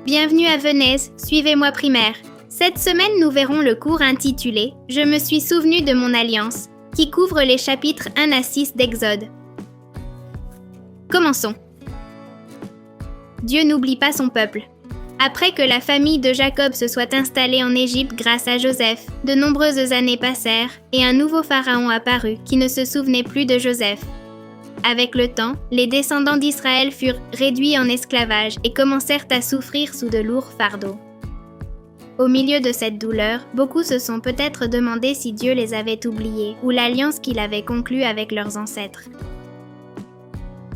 Bienvenue à Venez, suivez-moi primaire. Cette semaine, nous verrons le cours intitulé « Je me suis souvenu de mon alliance » qui couvre les chapitres 1 à 6 d'Exode. Commençons. Dieu n'oublie pas son peuple. Après que la famille de Jacob se soit installée en Égypte grâce à Joseph, de nombreuses années passèrent et un nouveau pharaon apparut qui ne se souvenait plus de Joseph. Avec le temps, les descendants d'Israël furent réduits en esclavage et commencèrent à souffrir sous de lourds fardeaux. Au milieu de cette douleur, beaucoup se sont peut-être demandé si Dieu les avait oubliés ou l'alliance qu'il avait conclue avec leurs ancêtres.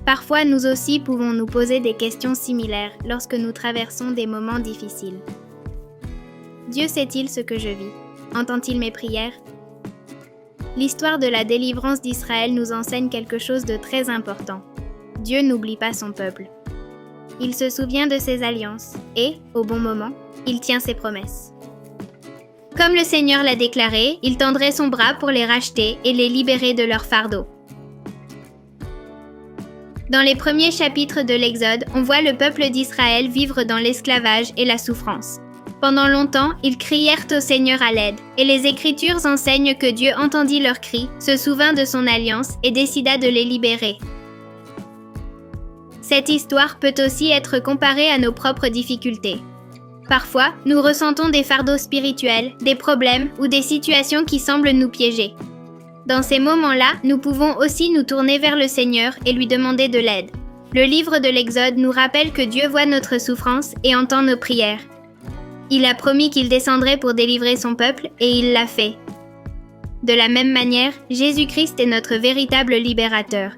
Parfois, nous aussi pouvons nous poser des questions similaires lorsque nous traversons des moments difficiles. Dieu sait-il ce que je vis? Entend-il mes prières? L'histoire de la délivrance d'Israël nous enseigne quelque chose de très important. Dieu n'oublie pas son peuple. Il se souvient de ses alliances et, au bon moment, il tient ses promesses. Comme le Seigneur l'a déclaré, il tendrait son bras pour les racheter et les libérer de leur fardeau. Dans les premiers chapitres de l'Exode, on voit le peuple d'Israël vivre dans l'esclavage et la souffrance. Pendant longtemps, ils crièrent au Seigneur à l'aide, et les Écritures enseignent que Dieu entendit leurs cris, se souvint de son alliance et décida de les libérer. Cette histoire peut aussi être comparée à nos propres difficultés. Parfois, nous ressentons des fardeaux spirituels, des problèmes ou des situations qui semblent nous piéger. Dans ces moments-là, nous pouvons aussi nous tourner vers le Seigneur et lui demander de l'aide. Le livre de l'Exode nous rappelle que Dieu voit notre souffrance et entend nos prières. Il a promis qu'il descendrait pour délivrer son peuple et il l'a fait. De la même manière, Jésus-Christ est notre véritable libérateur.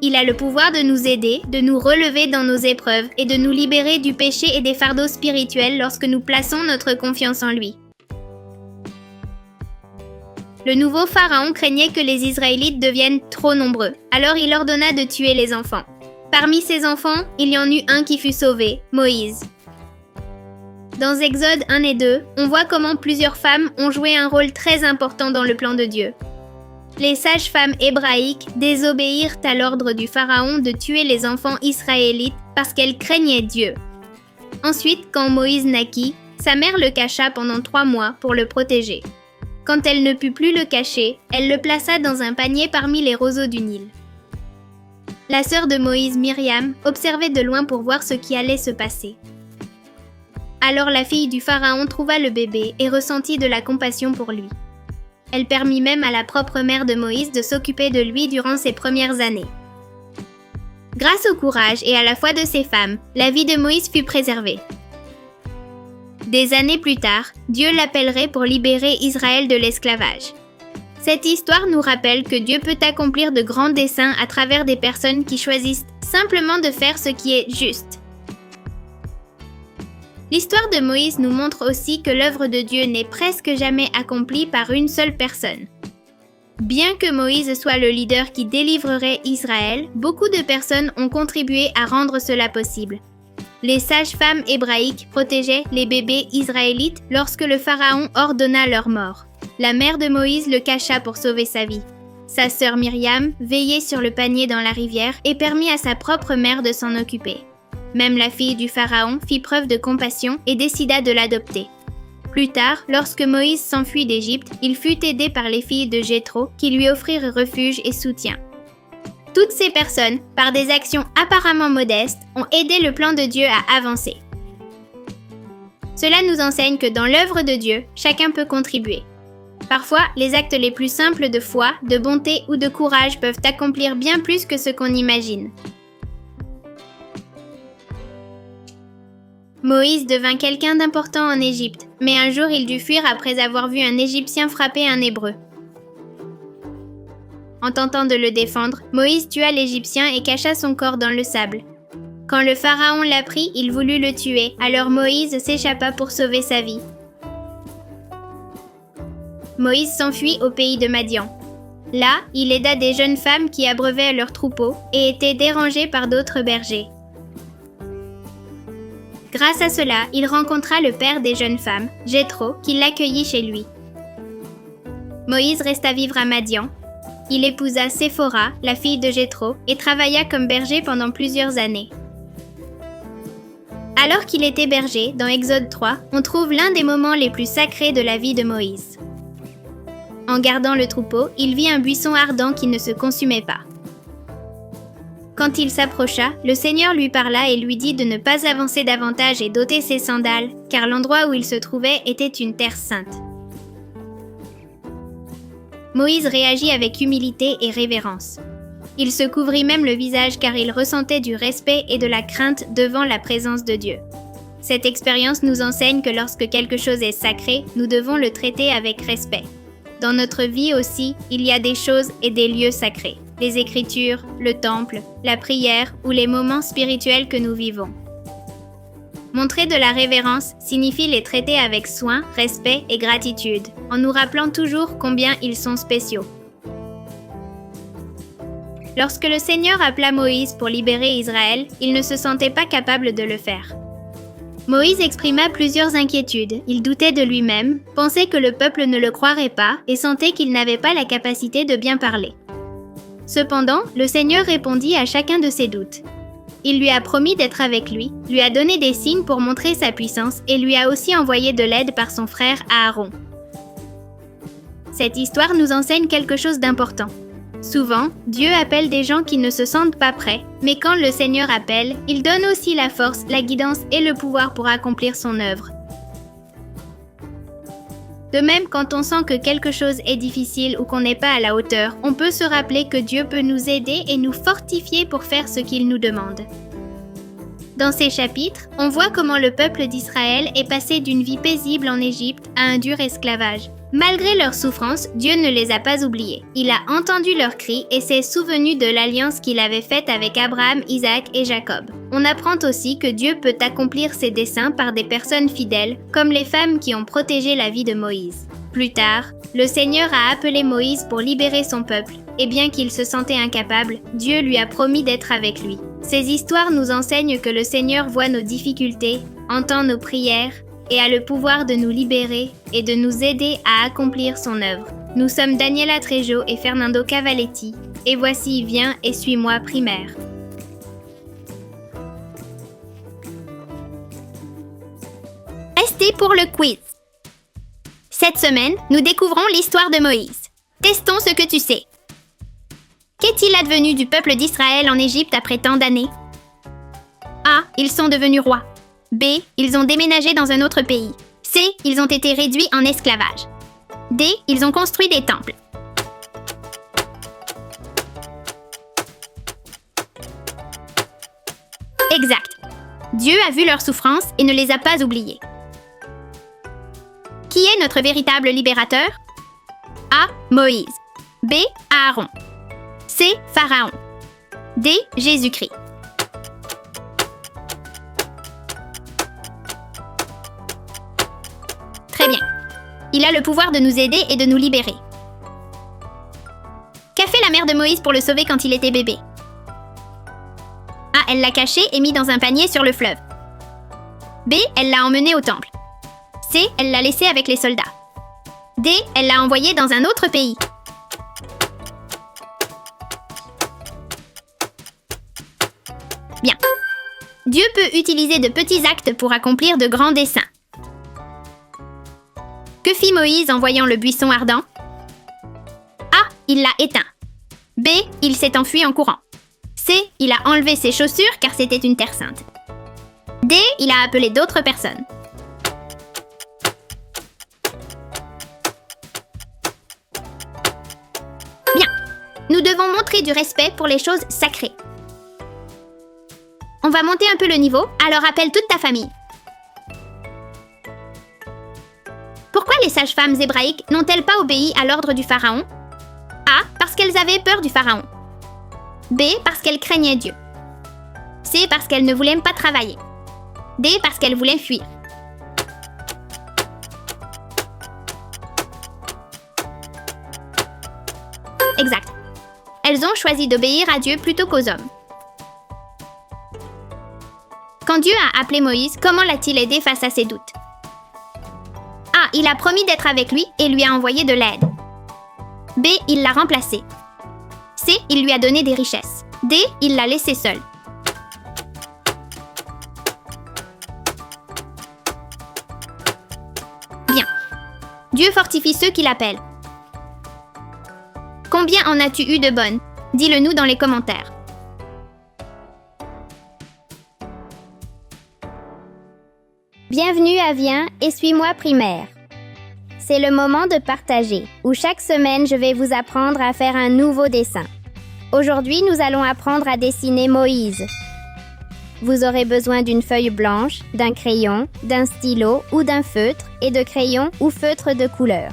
Il a le pouvoir de nous aider, de nous relever dans nos épreuves et de nous libérer du péché et des fardeaux spirituels lorsque nous plaçons notre confiance en lui. Le nouveau pharaon craignait que les Israélites deviennent trop nombreux, alors il ordonna de tuer les enfants. Parmi ces enfants, il y en eut un qui fut sauvé, Moïse. Dans Exode 1 et 2, on voit comment plusieurs femmes ont joué un rôle très important dans le plan de Dieu. Les sages-femmes hébraïques désobéirent à l'ordre du pharaon de tuer les enfants israélites parce qu'elles craignaient Dieu. Ensuite, quand Moïse naquit, sa mère le cacha pendant 3 mois pour le protéger. Quand elle ne put plus le cacher, elle le plaça dans un panier parmi les roseaux du Nil. La sœur de Moïse, Myriam, observait de loin pour voir ce qui allait se passer. Alors la fille du pharaon trouva le bébé et ressentit de la compassion pour lui. Elle permit même à la propre mère de Moïse de s'occuper de lui durant ses premières années. Grâce au courage et à la foi de ces femmes, la vie de Moïse fut préservée. Des années plus tard, Dieu l'appellerait pour libérer Israël de l'esclavage. Cette histoire nous rappelle que Dieu peut accomplir de grands desseins à travers des personnes qui choisissent simplement de faire ce qui est juste. L'histoire de Moïse nous montre aussi que l'œuvre de Dieu n'est presque jamais accomplie par une seule personne. Bien que Moïse soit le leader qui délivrerait Israël, beaucoup de personnes ont contribué à rendre cela possible. Les sages-femmes hébraïques protégeaient les bébés israélites lorsque le pharaon ordonna leur mort. La mère de Moïse le cacha pour sauver sa vie. Sa sœur Myriam veillait sur le panier dans la rivière et permit à sa propre mère de s'en occuper. Même la fille du pharaon fit preuve de compassion et décida de l'adopter. Plus tard, lorsque Moïse s'enfuit d'Égypte, il fut aidé par les filles de Jéthro qui lui offrirent refuge et soutien. Toutes ces personnes, par des actions apparemment modestes, ont aidé le plan de Dieu à avancer. Cela nous enseigne que dans l'œuvre de Dieu, chacun peut contribuer. Parfois, les actes les plus simples de foi, de bonté ou de courage peuvent accomplir bien plus que ce qu'on imagine. Moïse devint quelqu'un d'important en Égypte, mais un jour il dut fuir après avoir vu un Égyptien frapper un Hébreu. En tentant de le défendre, Moïse tua l'Égyptien et cacha son corps dans le sable. Quand le pharaon l'apprit, il voulut le tuer, alors Moïse s'échappa pour sauver sa vie. Moïse s'enfuit au pays de Madian. Là, il aida des jeunes femmes qui abreuvaient leurs troupeaux et étaient dérangées par d'autres bergers. Grâce à cela, il rencontra le père des jeunes femmes, Jéthro, qui l'accueillit chez lui. Moïse resta vivre à Madian. Il épousa Séphora, la fille de Jéthro, et travailla comme berger pendant plusieurs années. Alors qu'il était berger, dans Exode 3, on trouve l'un des moments les plus sacrés de la vie de Moïse. En gardant le troupeau, il vit un buisson ardent qui ne se consumait pas. Quand il s'approcha, le Seigneur lui parla et lui dit de ne pas avancer davantage et d'ôter ses sandales, car l'endroit où il se trouvait était une terre sainte. Moïse réagit avec humilité et révérence. Il se couvrit même le visage car il ressentait du respect et de la crainte devant la présence de Dieu. Cette expérience nous enseigne que lorsque quelque chose est sacré, nous devons le traiter avec respect. Dans notre vie aussi, il y a des choses et des lieux sacrés. Les Écritures, le temple, la prière ou les moments spirituels que nous vivons. Montrer de la révérence signifie les traiter avec soin, respect et gratitude, en nous rappelant toujours combien ils sont spéciaux. Lorsque le Seigneur appela Moïse pour libérer Israël, il ne se sentait pas capable de le faire. Moïse exprima plusieurs inquiétudes. Il doutait de lui-même, pensait que le peuple ne le croirait pas et sentait qu'il n'avait pas la capacité de bien parler. Cependant, le Seigneur répondit à chacun de ses doutes. Il lui a promis d'être avec lui a donné des signes pour montrer sa puissance et lui a aussi envoyé de l'aide par son frère Aaron. Cette histoire nous enseigne quelque chose d'important. Souvent, Dieu appelle des gens qui ne se sentent pas prêts, mais quand le Seigneur appelle, il donne aussi la force, la guidance et le pouvoir pour accomplir son œuvre. De même, quand on sent que quelque chose est difficile ou qu'on n'est pas à la hauteur, on peut se rappeler que Dieu peut nous aider et nous fortifier pour faire ce qu'il nous demande. Dans ces chapitres, on voit comment le peuple d'Israël est passé d'une vie paisible en Égypte à un dur esclavage. Malgré leurs souffrances, Dieu ne les a pas oubliés. Il a entendu leurs cris et s'est souvenu de l'alliance qu'il avait faite avec Abraham, Isaac et Jacob. On apprend aussi que Dieu peut accomplir ses desseins par des personnes fidèles, comme les femmes qui ont protégé la vie de Moïse. Plus tard, le Seigneur a appelé Moïse pour libérer son peuple, et bien qu'il se sentait incapable, Dieu lui a promis d'être avec lui. Ces histoires nous enseignent que le Seigneur voit nos difficultés, entend nos prières, et a le pouvoir de nous libérer et de nous aider à accomplir son œuvre. Nous sommes Daniela Trejo et Fernando Cavaletti, et voici Viens et suis-moi primaire. Restez pour le quiz. Cette semaine, nous découvrons l'histoire de Moïse. Testons ce que tu sais. Qu'est-il advenu du peuple d'Israël en Égypte après tant d'années? A. Ils sont devenus rois. B. Ils ont déménagé dans un autre pays. C. Ils ont été réduits en esclavage. D. Ils ont construit des temples. Exact. Dieu a vu leurs souffrances et ne les a pas oubliées. Qui est notre véritable libérateur? A. Moïse. B. Aaron. C. Pharaon. D. Jésus-Christ. Très bien. Il a le pouvoir de nous aider et de nous libérer. Qu'a fait la mère de Moïse pour le sauver quand il était bébé? A. Elle l'a caché et mis dans un panier sur le fleuve. B. Elle l'a emmené au temple. C. Elle l'a laissé avec les soldats. D. Elle l'a envoyé dans un autre pays. Bien. Dieu peut utiliser de petits actes pour accomplir de grands desseins. Que fit Moïse en voyant le buisson ardent? A. Il l'a éteint. B. Il s'est enfui en courant. C. Il a enlevé ses chaussures car c'était une terre sainte. D. Il a appelé d'autres personnes. Bien. Nous devons montrer du respect pour les choses sacrées. On va monter un peu le niveau, alors appelle toute ta famille. Pourquoi les sages-femmes hébraïques n'ont-elles pas obéi à l'ordre du pharaon? A. Parce qu'elles avaient peur du pharaon. B. Parce qu'elles craignaient Dieu. C. Parce qu'elles ne voulaient pas travailler. D. Parce qu'elles voulaient fuir. Exact. Elles ont choisi d'obéir à Dieu plutôt qu'aux hommes. Quand Dieu a appelé Moïse, comment l'a-t-il aidé face à ses doutes? A. Il a promis d'être avec lui et lui a envoyé de l'aide. B. Il l'a remplacé. C. Il lui a donné des richesses. D. Il l'a laissé seul. Dieu fortifie ceux qui l'appellent. Combien en as-tu eu de bonnes? Dis-le nous dans les commentaires. Bienvenue à Viens et suis-moi primaire. C'est le moment de partager, où chaque semaine je vais vous apprendre à faire un nouveau dessin. Aujourd'hui, nous allons apprendre à dessiner Moïse. Vous aurez besoin d'une feuille blanche, d'un crayon, d'un stylo ou d'un feutre et de crayons ou feutres de couleur.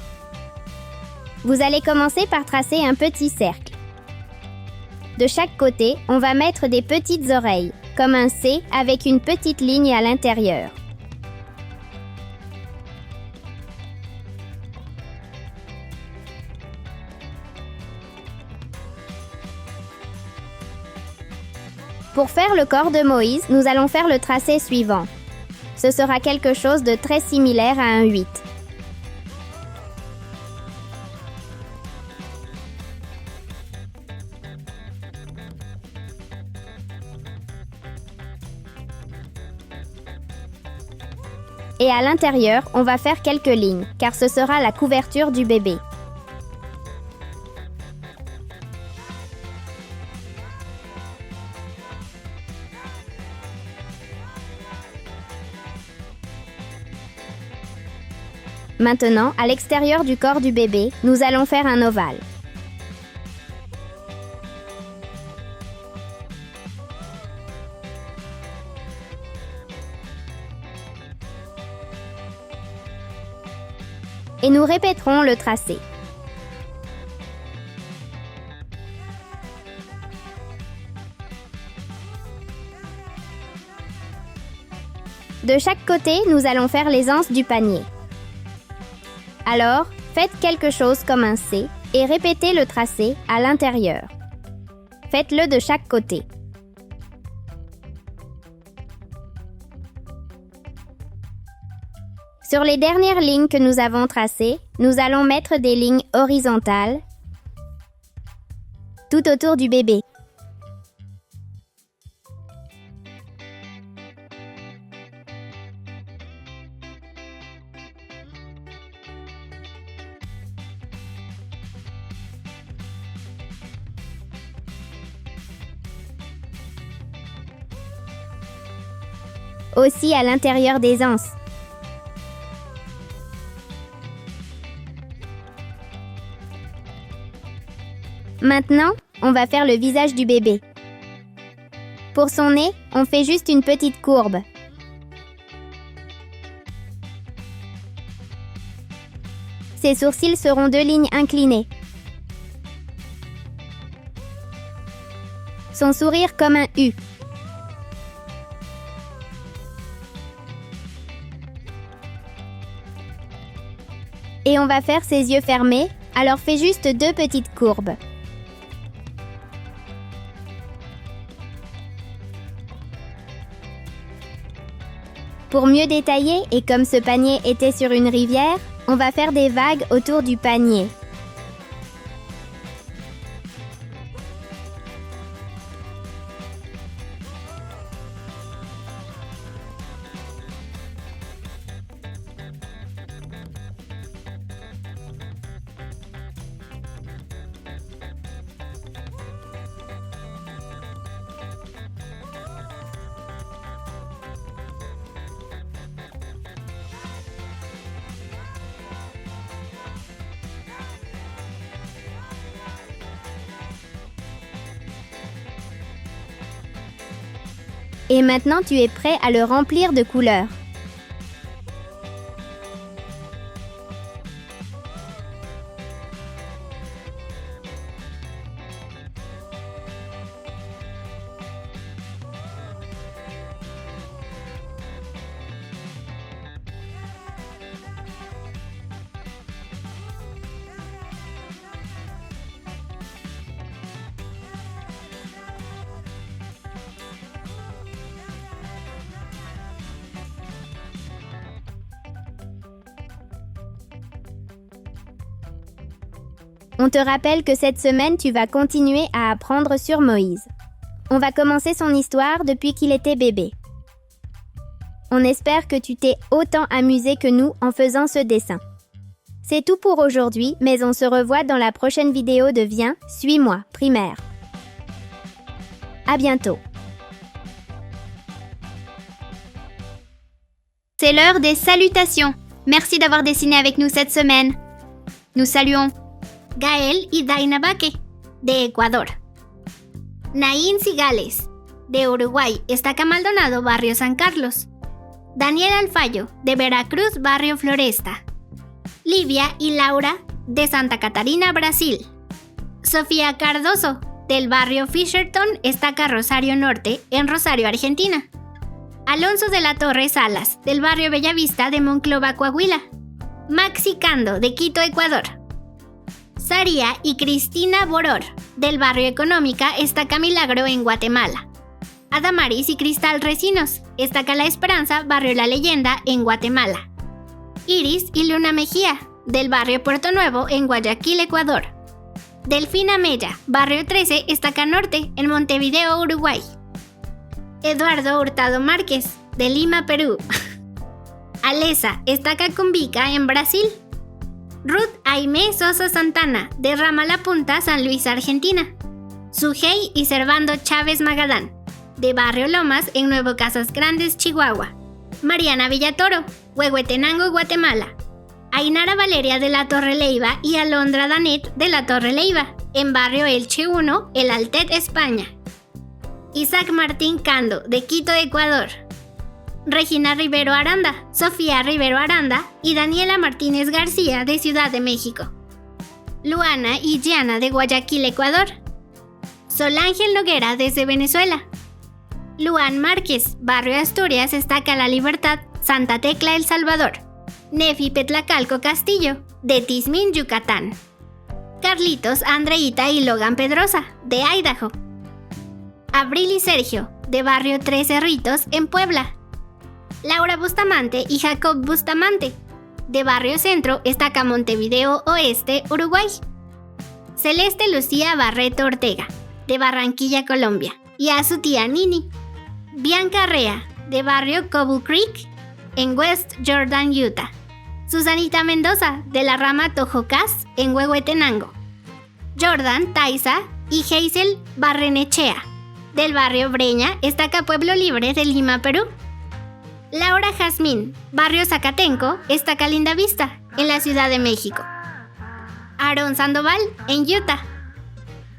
Vous allez commencer par tracer un petit cercle. De chaque côté, on va mettre des petites oreilles, comme un C avec une petite ligne à l'intérieur. Pour faire le corps de Moïse, nous allons faire le tracé suivant. Ce sera quelque chose de très similaire à un 8. Et à l'intérieur, on va faire quelques lignes, car ce sera la couverture du bébé. Maintenant, à l'extérieur du corps du bébé, nous allons faire un ovale. Et nous répéterons le tracé. De chaque côté, nous allons faire les anses du panier. Alors, faites quelque chose comme un C et répétez le tracé à l'intérieur. Faites-le de chaque côté. Sur les dernières lignes que nous avons tracées, nous allons mettre des lignes horizontales tout autour du bébé. Aussi à l'intérieur des anses. Maintenant, on va faire le visage du bébé. Pour son nez, on fait juste une petite courbe. Ses sourcils seront 2 lignes inclinées. Son sourire comme un U. Et on va faire ses yeux fermés, alors fais juste 2 petites courbes. Pour mieux détailler, et comme ce panier était sur une rivière, on va faire des vagues autour du panier. Et maintenant, tu es prêt à le remplir de couleurs. On te rappelle que cette semaine, tu vas continuer à apprendre sur Moïse. On va commencer son histoire depuis qu'il était bébé. On espère que tu t'es autant amusé que nous en faisant ce dessin. C'est tout pour aujourd'hui, mais on se revoit dans la prochaine vidéo de Viens, suis-moi, primaire. À bientôt. C'est l'heure des salutations. Merci d'avoir dessiné avec nous cette semaine. Nous saluons Gael y Daina Baque, de Ecuador. Naín Cigales, de Uruguay, Estaca Maldonado, Barrio San Carlos. Daniel Alfayo, de Veracruz, Barrio Floresta. Livia y Laura, de Santa Catarina, Brasil. Sofía Cardoso, del Barrio Fisherton, Estaca Rosario Norte, en Rosario, Argentina. Alonso de la Torre Salas, del Barrio Bellavista de Monclova, Coahuila. Maxi Cando, de Quito, Ecuador. Saria y Cristina Boror, del Barrio Económica, Estaca Milagro, en Guatemala. Adamaris y Cristal Recinos, Estaca La Esperanza, Barrio La Leyenda, en Guatemala. Iris y Luna Mejía, del Barrio Puerto Nuevo, en Guayaquil, Ecuador. Delfina Mella, Barrio 13, Estaca Norte, en Montevideo, Uruguay. Eduardo Hurtado Márquez, de Lima, Perú. Alesa, Estaca Cumbica, en Brasil. Ruth Aimé Sosa Santana, de Rama La Punta, San Luis, Argentina. Sujei y Servando Chávez Magadán, de Barrio Lomas, en Nuevo Casas Grandes, Chihuahua. Mariana Villatoro, Huehuetenango, Guatemala. Ainara Valeria, de la Torre Leiva, y Alondra Danet, de la Torre Leiva, en Barrio Elche 1, El Altet, España. Isaac Martín Cando, de Quito, Ecuador. Regina Rivero Aranda, Sofía Rivero Aranda y Daniela Martínez García, de Ciudad de México. Luana y Gianna, de Guayaquil, Ecuador. Solángel Noguera, desde Venezuela. Luan Márquez, Barrio Asturias, Estaca La Libertad, Santa Tecla, El Salvador. Nefi Petlacalco Castillo, de Tizmín, Yucatán. Carlitos, Andreita y Logan Pedrosa, de Idaho. Abril y Sergio, de Barrio Tres Cerritos, en Puebla. Laura Bustamante y Jacob Bustamante, de Barrio Centro, Estaca Montevideo Oeste, Uruguay. Celeste Lucía Barreto Ortega, de Barranquilla, Colombia, y a su tía Nini. Bianca Rea, de Barrio Cobu Creek, en West Jordan, Utah. Susanita Mendoza, de la Rama Tojocas, en Huehuetenango. Jordan Taisa y Hazel Barrenechea, del Barrio Breña, Estaca Pueblo Libre, de Lima, Perú. Laura Jazmín, Barrio Zacatenco, Estaca Linda Vista, en la Ciudad de México. Aaron Sandoval, en Utah.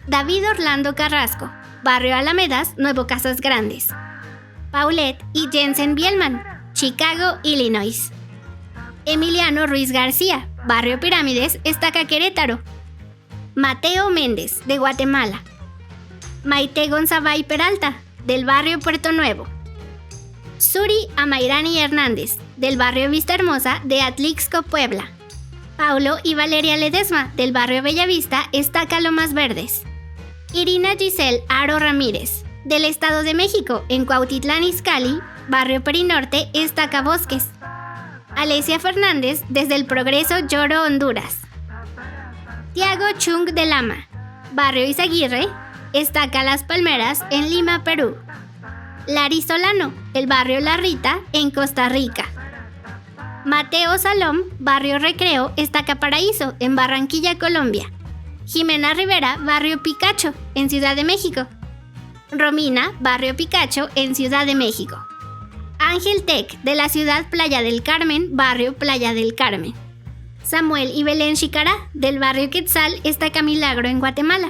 David Orlando Carrasco, Barrio Alamedas, Nuevo Casas Grandes. Paulette y Jensen Bielman, Chicago, Illinois. Emiliano Ruiz García, Barrio Pirámides, Estaca Querétaro. Mateo Méndez, de Guatemala. Maite Gonzabay Peralta, del Barrio Puerto Nuevo. Suri Amairani Hernández, del Barrio Vista Hermosa, de Atlixco, Puebla. Paulo y Valeria Ledesma, del Barrio Bellavista, Estaca Lomas Verdes. Irina Giselle Aro Ramírez, del Estado de México, en Cuautitlán Izcalli, Barrio Perinorte, Estaca Bosques. Alesia Fernández, desde el Progreso, Lloro, Honduras. Tiago Chung de Lama, Barrio Izaguirre, Estaca Las Palmeras, en Lima, Perú. Lari Solano, el Barrio La Rita, en Costa Rica. Mateo Salom, Barrio Recreo, Estaca Paraíso, en Barranquilla, Colombia. Jimena Rivera, Barrio Picacho, en Ciudad de México. Romina, Barrio Picacho, en Ciudad de México. Ángel Tec, de la ciudad Playa del Carmen, Barrio Playa del Carmen. Samuel y Belén Chicará, del Barrio Quetzal, Estaca Milagro, en Guatemala.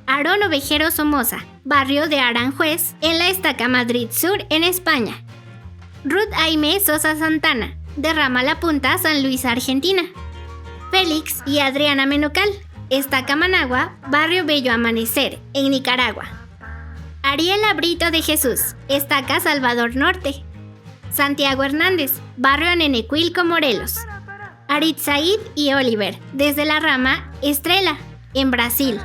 Aarón Ovejero Somoza, Barrio de Aranjuez, en la Estaca Madrid Sur, en España. Ruth Aimé Sosa Santana, de Rama La Punta, San Luis, Argentina. Félix y Adriana Menocal, Estaca Managua, Barrio Bello Amanecer, en Nicaragua. Ariela Brito de Jesús, Estaca Salvador Norte. Santiago Hernández, Barrio Anenecuilco, Morelos. Arit Said y Oliver, desde la Rama Estrela, en Brasil.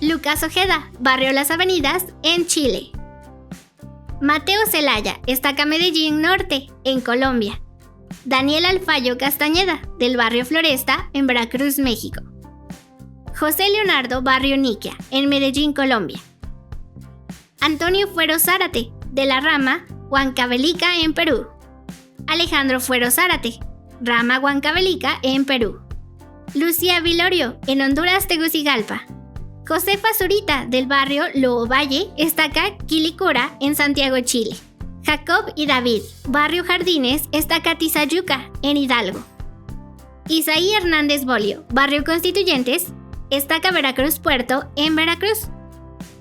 Lucas Ojeda, Barrio Las Avenidas, en Chile. Mateo Celaya, Estaca Medellín Norte, en Colombia. Daniel Alfayo Castañeda, del Barrio Floresta, en Veracruz, México. José Leonardo Barrio Niquia, en Medellín, Colombia. Antonio Fuero Zárate, de la Rama Huancavelica, en Perú. Alejandro Fuero Zárate, rama Huancavelica, en Perú. Lucía Vilorio, en Honduras, Tegucigalpa. Josefa Zurita, del barrio Lobo Valle, estaca Quilicura, en Santiago, Chile. Jacob y David, barrio Jardines, estaca Tizayuca, en Hidalgo. Isaí Hernández Bolio, barrio Constituyentes, estaca Veracruz Puerto, en Veracruz.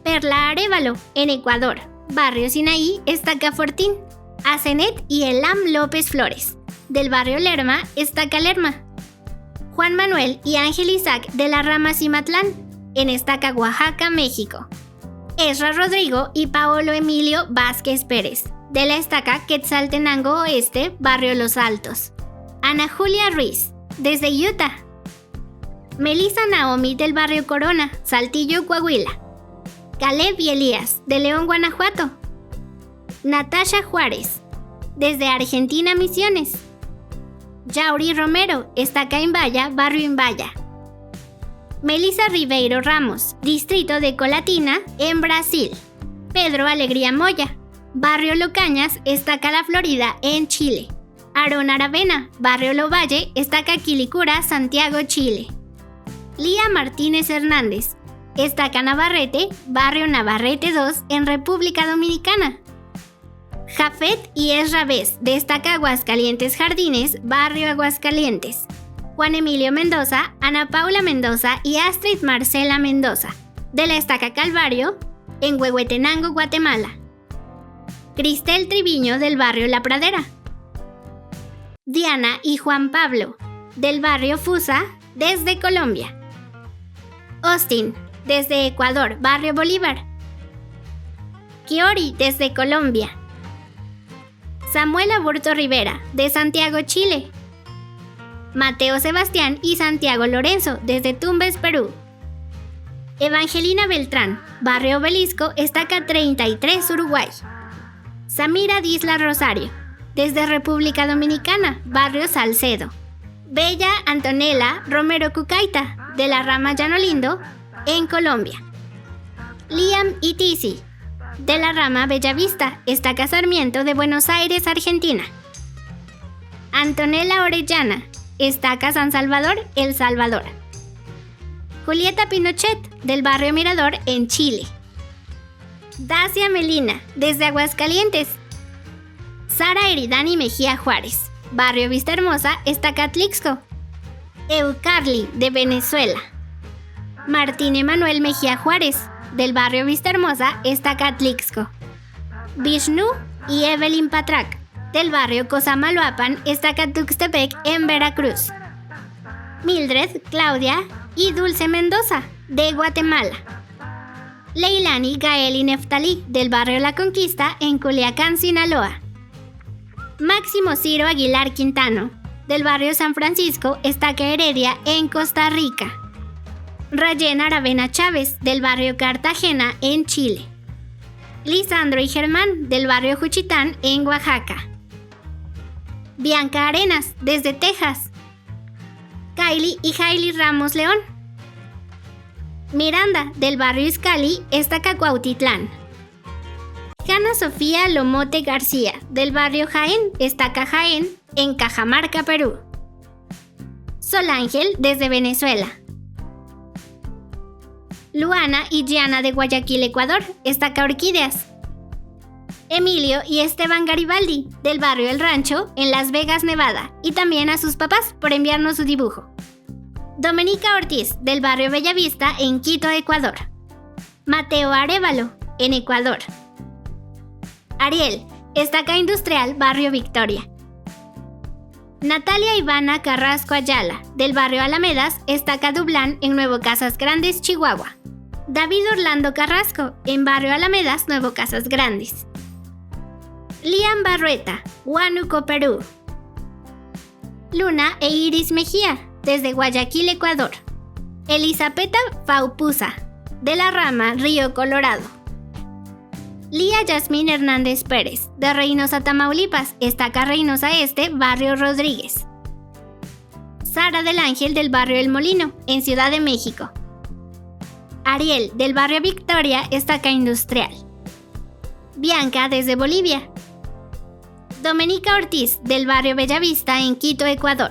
Perla Arévalo, en Ecuador, barrio Sinaí, estaca Fortín. Asenet y Elam López Flores, del barrio Lerma, estaca Lerma. Juan Manuel y Ángel Isaac, de la rama Cimatlán, en estaca Oaxaca, México. Ezra Rodrigo y Paolo Emilio Vázquez Pérez, de la estaca Quetzaltenango Oeste, barrio Los Altos. Ana Julia Ruiz, desde Utah. Melissa Naomi, del barrio Corona, Saltillo, Coahuila. Caleb y Elías, de León, Guanajuato. Natasha Juárez, desde Argentina, Misiones. Yauri Romero, estaca Imbaya, barrio Imbaya. Melissa Ribeiro Ramos, distrito de Colatina, en Brasil. Pedro Alegría Moya, barrio Locañas, estaca La Florida, en Chile. Aarón Aravena, barrio Lovalle, estaca Quilicura, Santiago, Chile. Lía Martínez Hernández, estaca Navarrete, barrio Navarrete 2, en República Dominicana. Jafet y Ezra Vez, de estaca Aguascalientes Jardines, barrio Aguascalientes. Juan Emilio Mendoza, Ana Paula Mendoza y Astrid Marcela Mendoza, de la estaca Calvario, en Huehuetenango, Guatemala. Cristel Triviño, del barrio La Pradera. Diana y Juan Pablo, del barrio Fusa, desde Colombia. Austin, desde Ecuador, barrio Bolívar. Kiori, desde Colombia. Samuel Aburto Rivera, de Santiago, Chile. Mateo Sebastián y Santiago Lorenzo, desde Tumbes, Perú. Evangelina Beltrán, barrio Obelisco, estaca 33, Uruguay. Samira Disla Rosario, desde República Dominicana, barrio Salcedo. Bella Antonella Romero Cucaita, de la rama Llano Lindo, en Colombia. Liam Itisi, de la rama Bellavista, estaca Sarmiento, de Buenos Aires, Argentina. Antonella Orellana, estaca San Salvador, El Salvador. Julieta Pinochet, del barrio Mirador, en Chile. Dacia Melina, desde Aguascalientes. Sara Eridani Mejía Juárez, barrio Vista Hermosa, estaca Atlixco. Eucarli, de Venezuela. Martín Emanuel Mejía Juárez, del barrio Vista Hermosa, estaca Atlixco. Vishnu y Evelyn Patrac, del barrio Cosamaloapan, estaca Tuxtepec, en Veracruz. Mildred, Claudia y Dulce Mendoza, de Guatemala. Leilani, Gael y Neftalí, del barrio La Conquista, en Culiacán, Sinaloa. Máximo Ciro Aguilar Quintano, del barrio San Francisco, estaca Heredia, en Costa Rica. Rayen Aravena Chávez, del barrio Cartagena, en Chile. Lisandro y Germán, del barrio Juchitán, en Oaxaca. Bianca Arenas, desde Texas. Kylie y Hailey Ramos León. Miranda, del barrio Izcalli, estaca Cuautitlán. Hanna Sofía Lomote García, del barrio Jaén, estaca Jaén, en Cajamarca, Perú. Sol Ángel, desde Venezuela. Luana y Gianna, de Guayaquil, Ecuador, estaca Orquídeas. Emilio y Esteban Garibaldi, del barrio El Rancho, en Las Vegas, Nevada, y también a sus papás por enviarnos su dibujo. Domenica Ortiz, del barrio Bellavista, en Quito, Ecuador. Mateo Arévalo, en Ecuador. Ariel, estaca Industrial, barrio Victoria. Natalia Ivana Carrasco Ayala, del barrio Alamedas, estaca Dublán, en Nuevo Casas Grandes, Chihuahua. David Orlando Carrasco, en barrio Alamedas, Nuevo Casas Grandes. Liam Barrueta, Huánuco, Perú. Luna e Iris Mejía, desde Guayaquil, Ecuador. Elisapeta Faupusa, de la rama Río Colorado. Lía Yasmín Hernández Pérez, de Reynosa, Tamaulipas, estaca Reynosa Este, barrio Rodríguez. Sara del Ángel, del barrio El Molino, en Ciudad de México. Ariel, del barrio Victoria, estaca Industrial. Bianca, desde Bolivia. Domenica Ortiz, del barrio Bellavista en Quito, Ecuador.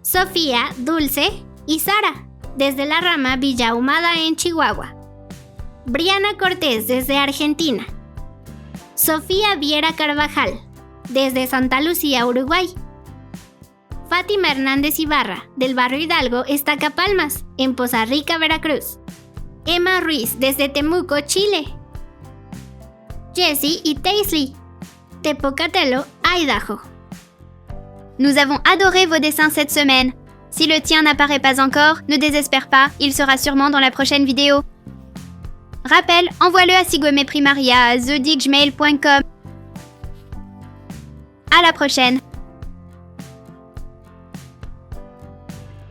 Sofía, Dulce y Sara, desde la rama Villa Ahumada en Chihuahua. Briana Cortés, desde Argentina. Sofía Viera Carvajal, desde Santa Lucía, Uruguay. Fátima Hernández Ibarra, del barrio Hidalgo, Iztacapalmas, en Poza Rica, Veracruz. Emma Ruiz, desde Temuco, Chile. Jessie et Taisley, de Pocatello, Idaho. Nous avons adoré vos dessins cette semaine. Si le tien n'apparaît pas encore, ne désespère pas, il sera sûrement dans la prochaine vidéo. Rappel, envoie-le à sigommeprimaria@thedigmail.com. À la prochaine.